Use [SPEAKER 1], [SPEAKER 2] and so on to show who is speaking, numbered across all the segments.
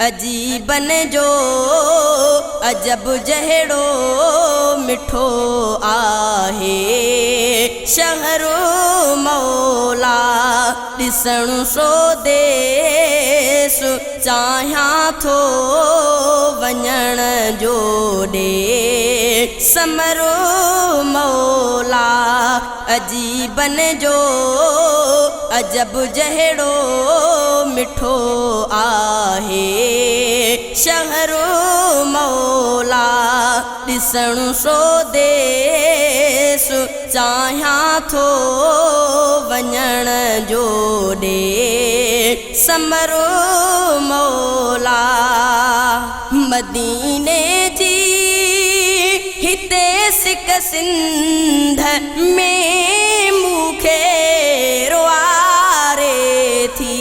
[SPEAKER 1] अजीबन जो अजब जहिड़ो मिठो आहे शहरो मौला ॾिसण सो देस चाहियां थो वञण जो ॾे समरो मौला अजीबन जो अजब जहिड़ो मिठो आहे शहरो मौला ॾिसण सो देस चाहियां थो वञण जो ॾे समरो मौला मदीने जी हिते सिक सिंध में मूंखे रुआरे थी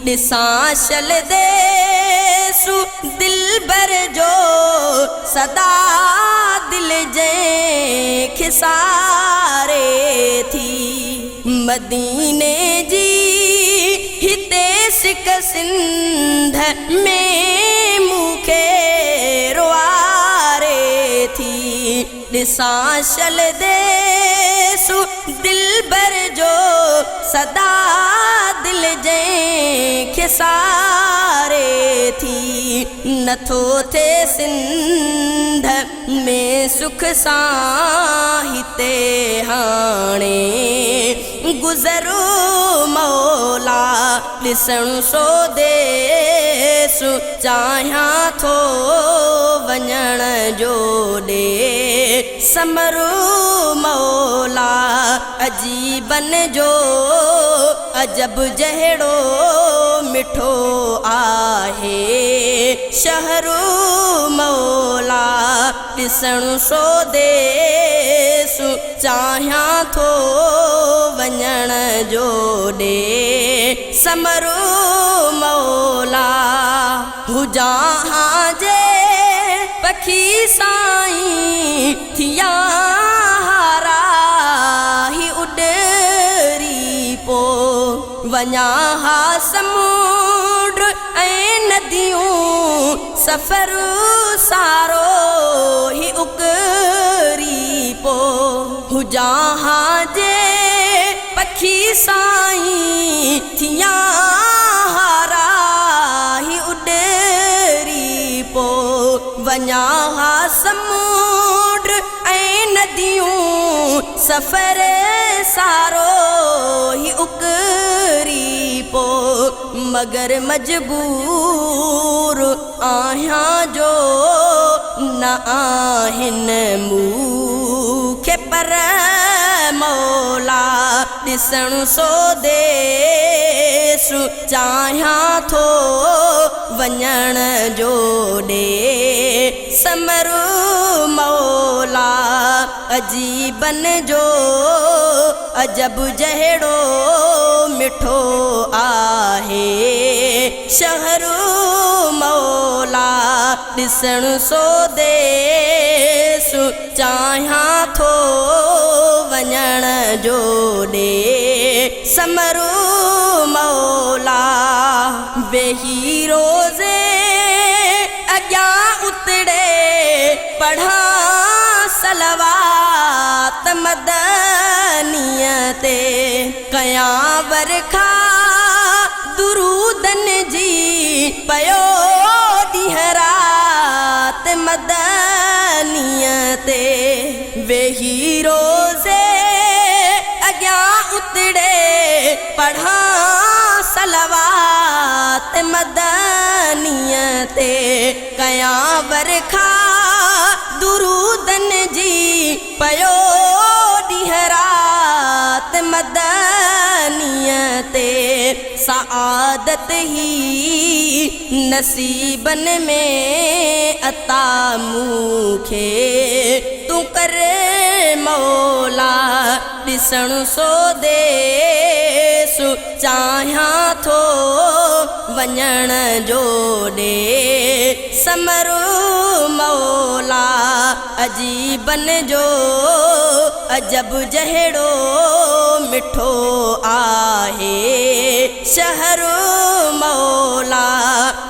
[SPEAKER 1] ॾिसां शल देसु दिलबर जो सदा दिल जे खिसारे थी मदीने जी हिते सिक सिंध में मूंखे रुआरे थी ॾिसां शल देसु दिलबर जो सदा दिल जे खिसारे थी नथो थे सिंध में सुख सां हिते हाणे गुज़रो मौला ॾिसण सो देस चाहियां थो वञण जो ॾे समरो मौला अजीबन जो अजब जहिड़ो मिठो आहे शहरो मौला ॾिसण सो देस चाहियां थो वञण जो ॾे समरो मौला हुजां जे पखी साईं थिया हारा ही उडरी पो वञा हा समुंड ऐं नदियूं सफ़र सारो ही उकरी पो हुजां जे पखी साईं थिया हारा ही उडरी पो वञा हा समुंड ऐं नदियूं सफ़र सारो ही उकरी पो मगर मजबूर आहियां जो न आहिनि मूंखे पर मौला ॾिसण सो देस चाहियां थो वञण जो ॾे समरो मौला अजीबन जो अजब जहिड़ो मिठो आहे शहरो मौला ॾिसण सो देस चाहियां थो वञण जो ॾे समरो मौला वेही रोज़े अॻियां उतड़े पढ़ा सलवात मदनीअ ते कयां वरखा दुरूदन जी पयो ॾींहं रात मदनीअ ते वेही रोज़े अॻियां उतड़े पढ़ा सलवात मदनीअ ते कयां वरखा दुरूदन जी पयो ॾींहं रात मदनीअ ते सआदत ही नसीबन में अता मूंखे तूं कर मौला ॾिसण सो देस चाहियां थो वञण जो ॾे समरो मौला अजीबन जो अजब जहिड़ो मिठो आहे शहर मौला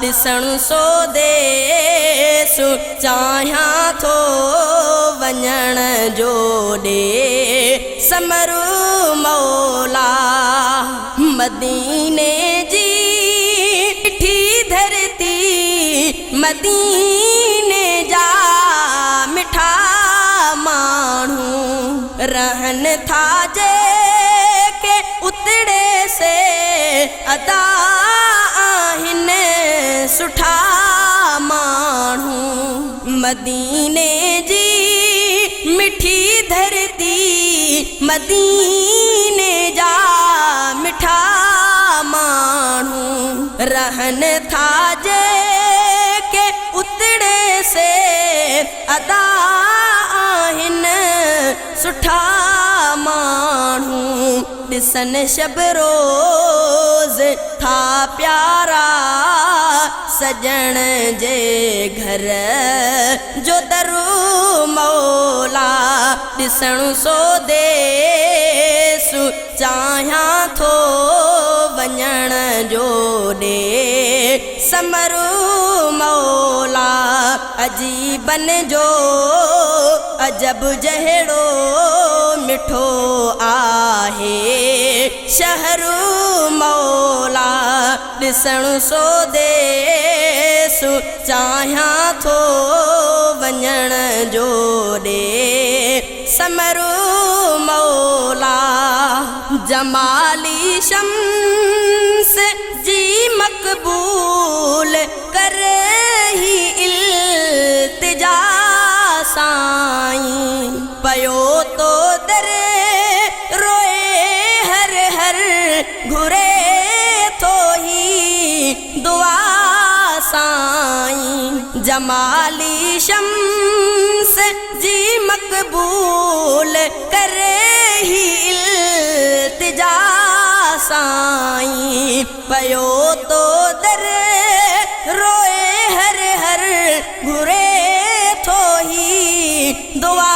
[SPEAKER 1] ॾिसण सो देस चाहियां थो वञण जो ॾे समर मौला मदीने जी मिठी धरती मदीने जा मिठा माण्हू रहन था जे के उतड़े से अदा आहिनि सुठा माण्हू मदीने जी मिठी धरती मदीने जा मिठा माण्हू रहन था जे के उतड़े से अदा आहिनि सुठा माण्हू ॾिसन शब रोज़ था प्यारा सजण जे घर जो दरु मौला ॾिसण सो देस चाहियां थो वञण जो ॾे समर मौला अजीबन जो अजब जहिड़ो मिठो आहे शहर मौला ॾिसण सो देस चाहियां थो वञण जो ॾे समर मौला जमाली शम्स जी मक़बूल कर ही इल्तिजा साईं पयो तो दरे रोए हर हर घुरे तो ही दुआ साईं जमाली शम्स जी मक़बूल करे ही इल्तिजा साईं पयो तो दरे रोए हर हर घुरे थो ही दुआ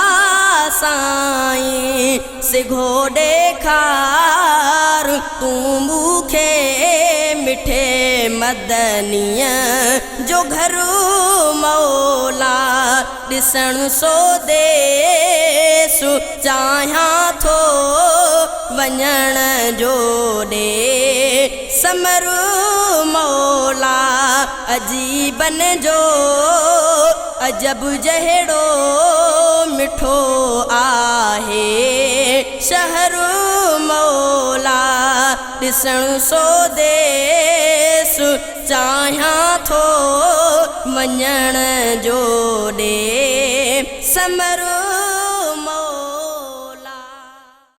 [SPEAKER 1] साईं सिघो ॾेखार तूं मूंखे मिठे मदनीअ जो घर मौला ॾिसण सो देस चाहियां थो वञण जो ॾे समर मौला अजीबन जो अजब जहिड़ो मिठो आहे शहर मौला ॾिसण सो देस चाहियां थो वञण जो ॾे समर